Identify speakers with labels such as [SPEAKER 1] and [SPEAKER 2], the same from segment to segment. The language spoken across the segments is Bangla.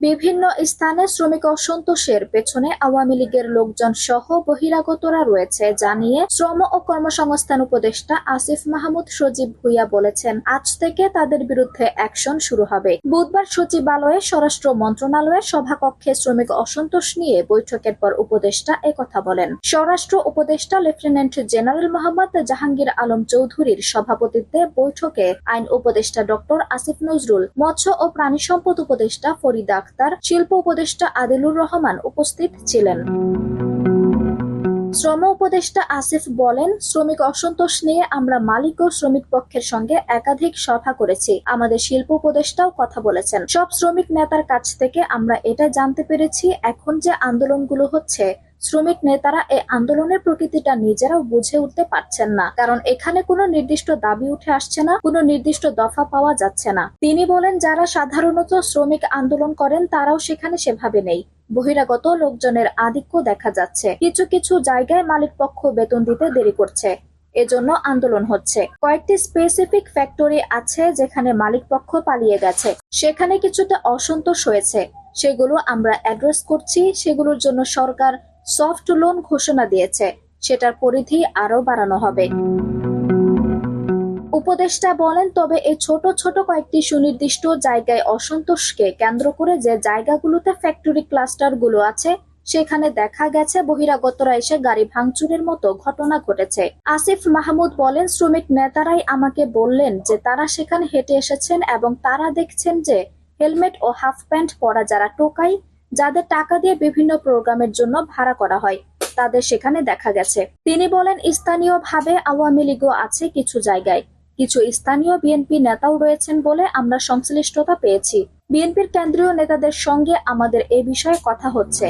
[SPEAKER 1] বিভিন্ন স্থানে শ্রমিক অসন্তোষের পেছনে আওয়ামী লীগের লোকজন সহ বহিরাগতরা রয়েছে জানিয়ে শ্রম ও কর্মসংস্থান উপদেষ্টা আসিফ মাহমুদ সজীব ভুঁইয়া বলেছেন, আজ থেকে তাদের বিরুদ্ধে অ্যাকশন শুরু হবে। বুধবার সচিবালয়ে স্বরাষ্ট্র মন্ত্রণালয়ের সভাকক্ষে শ্রমিক অসন্তোষ নিয়ে বৈঠকের পর উপদেষ্টা একথা বলেন। স্বরাষ্ট্র উপদেষ্টা লেফটেন্যান্ট জেনারেল মোহাম্মদ জাহাঙ্গীর আলম চৌধুরীর সভাপতিত্বে বৈঠকে আইন উপদেষ্টা ডক্টর আসিফ নজরুল, মৎস্য ও প্রাণী সম্পদ উপদেষ্টা ফরিদা আক্তার, শিল্প উপদেষ্টা আদিলুর রহমান উপস্থিত ছিলেন। শ্রম উপদেষ্টা আসিফ বলেন, শ্রমিক অসন্তোষ নিয়ে আমরা মালিক ও শ্রমিক পক্ষের সঙ্গে একাধিক সভা করেছি। আমাদের শিল্প উপদেষ্টাও কথা বলেছেন। সব শ্রমিক নেতার কাছ থেকে আমরা এটা জানতে পেরেছি, এখন যে আন্দোলনগুলো হচ্ছে, শ্রমিক নেতারা এই আন্দোলনের প্রকৃতিটা নিজেরাও বুঝে উঠতে পারছেন না। কারণ এখানে কোনো নির্দিষ্ট দাবি উঠে আসছে না, কোনো নির্দিষ্ট দফা পাওয়া যাচ্ছে না। তিনি বলেন, যারা সাধারণত শ্রমিক আন্দোলন করেন তারাও সেখানে সেভাবে নেই। বহিরাগত লোকজনের আধিক্য দেখা যাচ্ছে। কিছু কিছু জায়গায় মালিক পক্ষ বেতন দিতে দেরি করছে, এজন্য আন্দোলন হচ্ছে। কয়েকটি স্পেসিফিক ফ্যাক্টরি আছে যেখানে মালিক পক্ষ পালিয়ে গেছে, সেখানে কিছুটা অসন্তোষ হয়েছে। সেগুলো আমরা অ্যাড্রেস করছি। সেগুলোর জন্য সরকার সফট লোন ঘোষণা দিয়েছে, সেটার পরিধি আরো বাড়ানো হবে। উপদেষ্টা বলেন, তবে এই ছোট ছোট কয়েকটি সুনির্দিষ্ট জায়গায় অসন্তোষকে কেন্দ্র করে যে জায়গাগুলোতে ফ্যাক্টরি ক্লাস্টারগুলো আছে, সেখানে দেখা গেছে বহিরাগতরা এসে গাড়ি ভাঙচুরের মতো ঘটনা ঘটেছে। আসিফ মাহমুদ বলেন, শ্রমিক নেতারাই আমাকে বললেন যে তারা সেখানে হেঁটে এসেছেন এবং তারা দেখছেন যে হেলমেট ও হাফ প্যান্ট পরা যারা টোকাই, যাদের টাকা দিয়ে বিভিন্ন প্রোগ্রামের জন্য ভাড়া করা হয়, তাদের সেখানে দেখা গেছে। তিনি বলেন, স্থানীয়ভাবে আওয়ামী লীগও আছে কিছু জায়গায়। কিছু স্থানীয় বিএনপি নেতাও রয়েছেন বলে আমরা সংশ্লিষ্টতা পেয়েছি। বিএনপির কেন্দ্রীয় নেতাদের সঙ্গে আমাদের এ বিষয়ে কথা হচ্ছে।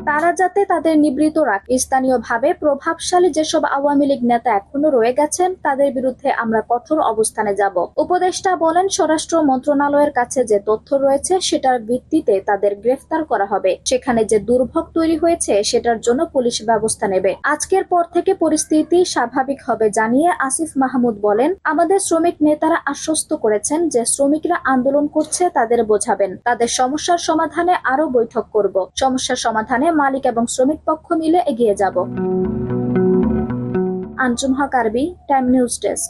[SPEAKER 1] তারা যাতে তাদের নিবৃত রাখে। স্থানীয়ভাবে প্রভাবশালী যেসব আওয়ামী লীগ নেতা এখনো রয়ে গেছেন, তাদের বিরুদ্ধে আমরা কঠোর অবস্থানে যাব। উপদেষ্টা বলেন, স্বরাষ্ট্র মন্ত্রণালয়ের কাছে যে তথ্য রয়েছে সেটার ভিত্তিতে তাদের গ্রেফতার করা হবে। সেখানে যে দুর্ভোগ তৈরি হয়েছে সেটার জন্য পুলিশ ব্যবস্থা নেবে। আজকের পর থেকে পরিস্থিতি স্বাভাবিক হবে জানিয়ে আসিফ মাহমুদ বলেন, আমাদের শ্রমিক নেতারা আশ্বস্ত করেছেন যে শ্রমিকরা আন্দোলন করছে তাদের বোঝাবেন, তাদের সমস্যার সমাধানে আরো বৈঠক করব। সমস্যার সমাধানে মালিক এবং শ্রমিক পক্ষ মিলে এগিয়ে যাব। আঞ্জুম হক আরবি, টাইম নিউজ ডেস্ক।